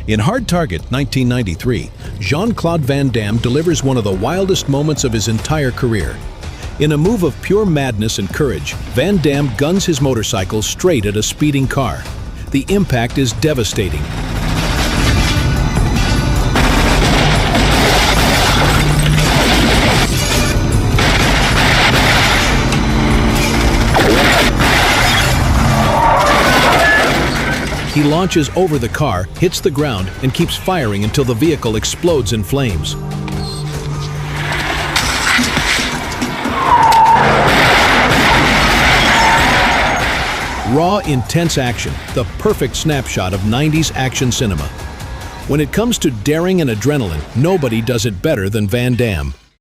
In Hard Target 1993, Jean-Claude Van Damme delivers one of the wildest moments of his entire career. In a move of pure madness and courage, Van Damme guns his motorcycle straight at a speeding car. The impact is devastating. He launches over the car, hits the ground, and keeps firing until the vehicle explodes in flames. Raw, intense action, the perfect snapshot of 90s action cinema. When it comes to daring and adrenaline, nobody does it better than Van Damme.